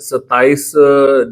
27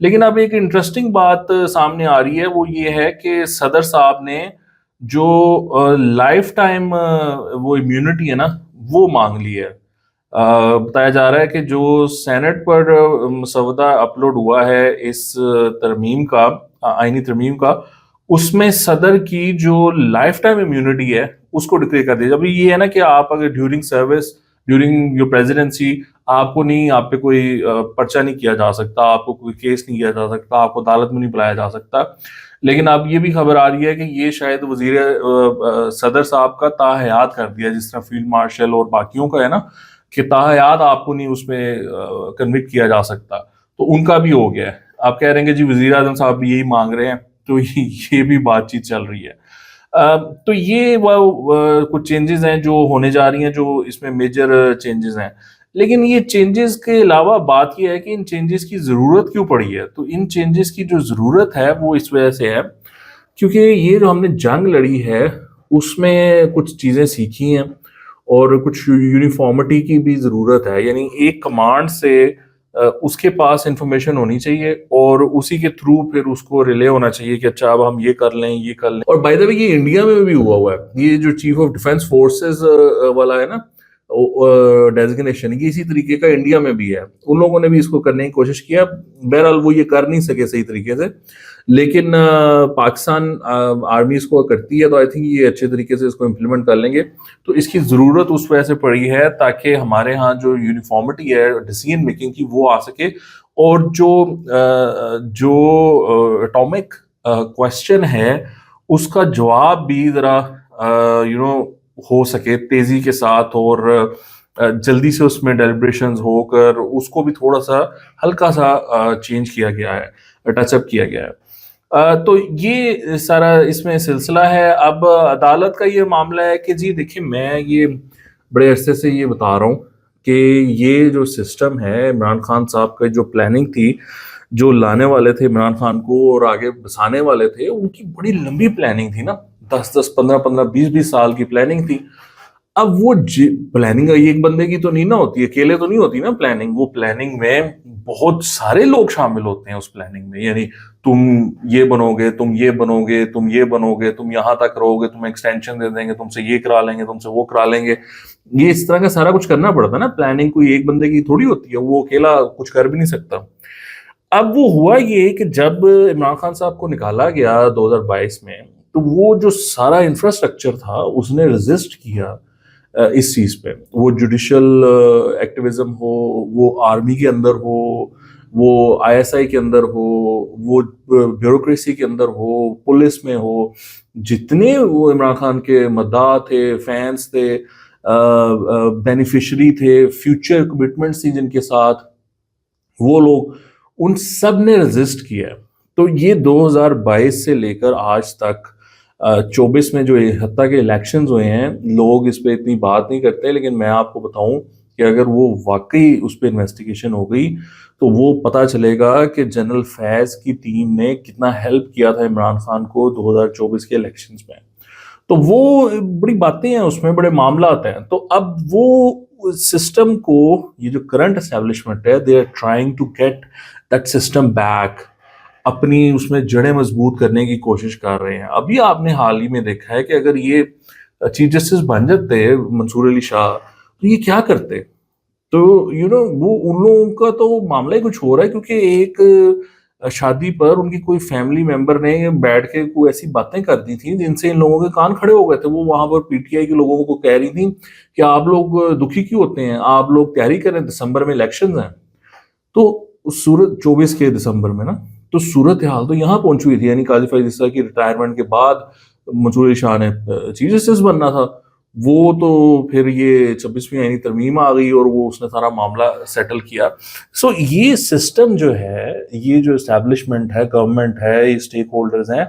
لیکن اب ایک انٹرسٹنگ بات سامنے آ رہی ہے، وہ یہ ہے کہ صدر صاحب نے جو لائف ٹائم وہ امیونٹی ہے نا وہ مانگ لی ہے. بتایا جا رہا ہے کہ جو سینٹ پر مسودہ اپلوڈ ہوا ہے اس ترمیم کا، آئینی ترمیم کا، اس میں صدر کی جو لائف ٹائم امیونٹی ہے اس کو ڈکلیئر کر دیا. ابھی یہ ہے نا کہ آپ اگر during service, during your presidency, آپ کو نہیں، آپ پہ کوئی پرچہ نہیں کیا جا سکتا، آپ کو کوئی کیس نہیں کیا جا سکتا، آپ کو عدالت میں نہیں بلایا جا سکتا. لیکن اب یہ بھی خبر آ رہی ہے کہ یہ شاید وزیر صدر صاحب کا تاحیات کر دیا، جس طرح فیلڈ مارشل اور باقیوں کا ہے نا کہ تاحیات آپ کو نہیں اس میں کنوکٹ کیا جا سکتا، تو ان کا بھی ہو گیا ہے. آپ کہہ رہے ہیں کہ جی وزیر اعظم صاحب بھی یہی مانگ رہے ہیں، تو یہ بھی بات چیت چل رہی ہے. تو یہ کچھ چینجز ہیں جو ہونے جا رہی ہیں، جو اس میں میجر چینجز ہیں. لیکن یہ چینجز کے علاوہ بات یہ ہے کہ ان چینجز کی ضرورت کیوں پڑی ہے. تو ان چینجز کی جو ضرورت ہے وہ اس وجہ سے ہے کیونکہ یہ جو ہم نے جنگ لڑی ہے اس میں کچھ چیزیں سیکھی ہیں اور کچھ یونیفارمٹی کی بھی ضرورت ہے. یعنی ایک کمانڈ سے اس کے پاس انفارمیشن ہونی چاہیے اور اسی کے تھرو پھر اس کو ریلے ہونا چاہیے کہ اچھا اب ہم یہ کر لیں، یہ کر لیں. اور بائی دا وے یہ انڈیا میں بھی ہوا ہے. یہ جو چیف آف ڈیفنس فورسز والا ہے نا ڈیزگنیشن، یہ اسی طریقے کا انڈیا میں بھی ہے. ان لوگوں نے بھی اس کو کرنے کی کوشش کیا، بہرحال وہ یہ کر نہیں سکے صحیح طریقے سے. لیکن پاکستان آرمی اس کو کرتی ہے، تو آئی تھنک یہ اچھے طریقے سے اس کو امپلیمنٹ کر لیں گے. تو اس کی ضرورت اس وجہ سے پڑی ہے تاکہ ہمارے ہاں جو یونیفارمٹی ہے ڈیسیژن میکنگ کی وہ آ سکے، اور جو اٹامک کوشچن ہے اس کا جواب بھی ذرا ہو سکے تیزی کے ساتھ، اور جلدی سے اس میں ڈیلیبریشنز ہو کر اس کو بھی تھوڑا سا ہلکا سا چینج کیا گیا ہے، ٹچ اپ کیا گیا ہے. تو یہ سارا اس میں سلسلہ ہے. اب عدالت کا یہ معاملہ ہے کہ جی دیکھیں، میں یہ بڑے عرصے سے یہ بتا رہا ہوں کہ یہ جو سسٹم ہے عمران خان صاحب کا، جو پلاننگ تھی، جو لانے والے تھے عمران خان کو اور آگے بسانے والے تھے، ان کی بڑی لمبی پلاننگ تھی نا، 10 15 20 سال کی پلاننگ تھی. اب وہ پلاننگ ایک بندے کی تو نہیں نہ ہوتی، اکیلے تو نہیں ہوتی نا پلاننگ. وہ پلاننگ میں بہت سارے لوگ شامل ہوتے ہیں اس پلاننگ میں. یعنی تم یہ بنو گے، تم یہ بنو گے، تم یہ بنو گے، تم یہاں تک رہو گے، تم ایکسٹینشن دے دیں گے، تم سے یہ کرا لیں گے، تم سے وہ کرا لیں گے. یہ اس طرح کا سارا کچھ کرنا پڑتا ہے نا. پلاننگ کوئی ایک بندے کی تھوڑی ہوتی ہے، وہ اکیلا کچھ کر بھی نہیں سکتا. اب وہ ہوا یہ کہ جب عمران خان صاحب کو نکالا گیا 2022 میں، تو وہ جو سارا انفراسٹرکچر تھا اس نے ریزسٹ کیا اس چیز پہ. وہ جوڈیشل ایکٹیویزم ہو، وہ آرمی کے اندر ہو، وہ آئی ایس آئی کے اندر ہو، وہ بیوروکریسی کے اندر ہو، پولیس میں ہو، جتنے وہ عمران خان کے مداح تھے، فینس تھے، بینیفیشری تھے، فیوچر کمٹمنٹس تھی جن کے ساتھ، وہ لوگ ان سب نے ریزسٹ کیا. تو یہ 2022 سے لے کر آج تک 24 میں جو حتیٰ کہ الیکشنز ہوئے ہیں، لوگ اس پہ اتنی بات نہیں کرتے، لیکن میں آپ کو بتاؤں کہ اگر وہ واقعی اس پہ انویسٹیگیشن ہو گئی تو وہ پتہ چلے گا کہ جنرل فیض کی ٹیم نے کتنا ہیلپ کیا تھا عمران خان کو 2024 کے الیکشنز میں. تو وہ بڑی باتیں ہیں اس میں، بڑے معاملات ہیں. تو اب وہ سسٹم کو، یہ جو کرنٹ اسٹیبلشمنٹ ہے، they are trying to get that system back, اپنی اس میں جڑیں مضبوط کرنے کی کوشش کر رہے ہیں. ابھی آپ نے حال ہی میں دیکھا ہے کہ اگر یہ چیف جسٹس بن جاتے منصور علی شاہ تو یہ کیا کرتے. تو وہ ان لوگوں کا تو معاملہ ہی کچھ ہو رہا ہے، کیونکہ ایک شادی پر ان کی کوئی فیملی ممبر نے بیٹھ کے کوئی ایسی باتیں کر دی تھیں جن سے ان لوگوں کے کان کھڑے ہو گئے تھے. وہ وہاں پر پی ٹی آئی کے لوگوں کو کہہ رہی تھیں کہ آپ لوگ دکھی کیوں ہوتے ہیں، آپ لوگ تیاری کریں، دسمبر میں الیکشنز ہیں. تو صورت 24 کے دسمبر میں نا، تو صورتحال تو یہاں پہنچ ہوئی تھی. یعنی قاضی فیض عیسیٰ کی ریٹائرمنٹ کے بعد منصور علی شاہ نے چیف جسٹس بننا تھا. وہ تو پھر یہ 26ویں آئینی ترمیم آ گئی اور وہ اس نے سارا معاملہ سیٹل کیا. سو یہ سسٹم جو ہے، یہ جو اسٹیبلشمنٹ ہے، گورنمنٹ ہے، یہ اسٹیک ہولڈرز ہیں،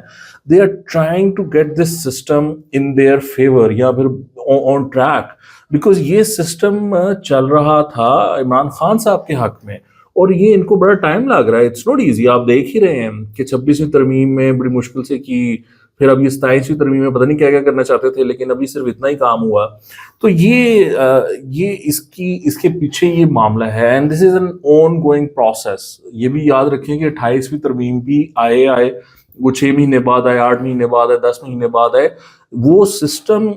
they are trying to get this system in their favour یا پھر آن ٹریک، بیکاز یہ سسٹم چل رہا تھا عمران خان صاحب کے حق میں، اور یہ ان کو بڑا ٹائم لگ رہا ہے. It's not easy. آپ دیکھ ہی رہے ہیں کہ 26ویں ترمیم میں بڑی مشکل سے کی، پھر اب یہ 27ویں ترمیم میں پتہ نہیں کیا کیا کرنا چاہتے تھے، لیکن ابھی صرف اتنا ہی کام ہوا. تو یہ اس کے پیچھے یہ معاملہ ہے، and this is an on going process. یہ بھی یاد رکھیں کہ 28ویں ترمیم بھی آئے وہ 6 مہینے بعد آئے، 8 مہینے بعد آئے، 10 مہینے بعد آئے. وہ سسٹم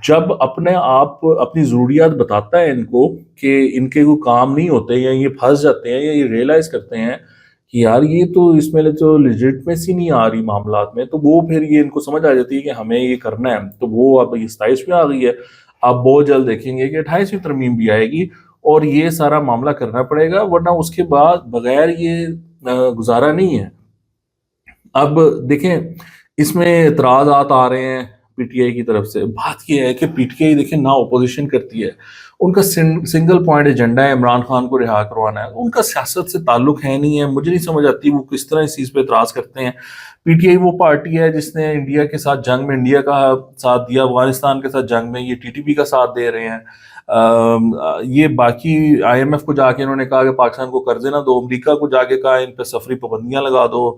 جب اپنے آپ اپنی ضروریات بتاتا ہے ان کو کہ ان کے کوئی کام نہیں ہوتے، یا یہ پھنس جاتے ہیں، یا یہ ریئلائز کرتے ہیں کہ یار یہ تو اس میں تو لیجٹمیسی نہیں آ رہی معاملات میں، تو وہ پھر یہ ان کو سمجھ آ جاتی ہے کہ ہمیں یہ کرنا ہے. تو وہ اب یہ 27 میں آ گئی ہے، آپ بہت جلد دیکھیں گے کہ 28ویں ترمیم بھی آئے گی اور یہ سارا معاملہ کرنا پڑے گا، ورنہ اس کے بعد بغیر یہ گزارا نہیں ہے. اب دیکھیں اس میں اعتراضات آ رہے ہیں پی ٹی آئی کی طرف سے. بات یہ ہے کہ پی ٹی آئی دیکھیں نہ اپوزیشن کرتی ہے، ان کا سنگل پوائنٹ ایجنڈا ہے عمران خان کو رہا کروانا ہے، ان کا سیاست سے تعلق ہے نہیں ہے. مجھے نہیں سمجھ آتی وہ کس طرح اس چیز پہ اعتراض کرتے ہیں. پی ٹی آئی وہ پارٹی ہے جس نے انڈیا کے ساتھ جنگ میں انڈیا کا ساتھ دیا، افغانستان کے ساتھ جنگ میں یہ ٹی ٹی پی کا ساتھ دے رہے ہیں. یہ باقی آئی ایم ایف کو جا کے انہوں نے کہا کہ پاکستان کو قرضے نہ دو، امریکہ کو جا کے کہا ان پہ سفری پابندیاں لگا دو،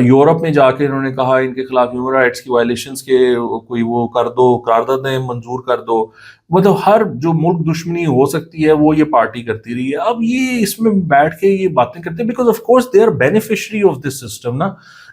یورپ میں جا کے انہوں نے کہا ان کے خلاف ہیومن رائٹس کی وائلیشنس کے کوئی وہ کر دو، قراردادیں منظور کر دو. مطلب ہر جو ملک دشمنی ہو سکتی ہے وہ یہ پارٹی کرتی رہی ہے. اب یہ اس میں بیٹھ کے یہ باتیں کرتے ہیں because of course they are beneficiary of this system نا.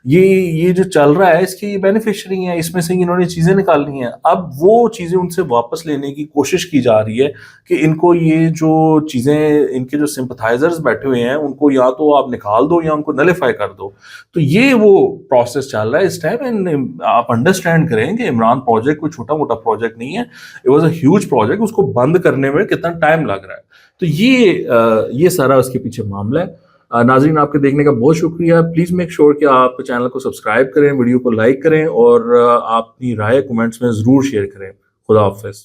یہ جو چل رہا ہے اس کے یہ بینیفیشری ہیں، اس میں سے انہوں نے چیزیں نکالنی ہیں. اب وہ چیزیں ان سے واپس لینے کی کوشش کی جا رہی ہے کہ ان کو یہ جو چیزیں ان کے جو سمپتھائزرز بیٹھے ہوئے ہیں ان کو یا تو آپ نکال دو یا ان کو نلیفائی کر دو. تو یہ وہ پروسیس چل رہا ہے اس ٹائم. آپ انڈرسٹینڈ کریں کہ عمران پروجیکٹ کوئی چھوٹا موٹا پروجیکٹ نہیں ہے، it was a huge project. اس کو بند کرنے میں کتنا ٹائم لگ رہا ہے. تو یہ سارا اس کے پیچھے معاملہ ہے. ناظرین آپ کے دیکھنے کا بہت شکریہ. پلیز میک شیور کہ آپ چینل کو سبسکرائب کریں، ویڈیو کو لائک کریں، اور آپ اپنی رائے کمنٹس میں ضرور شیئر کریں. خدا حافظ.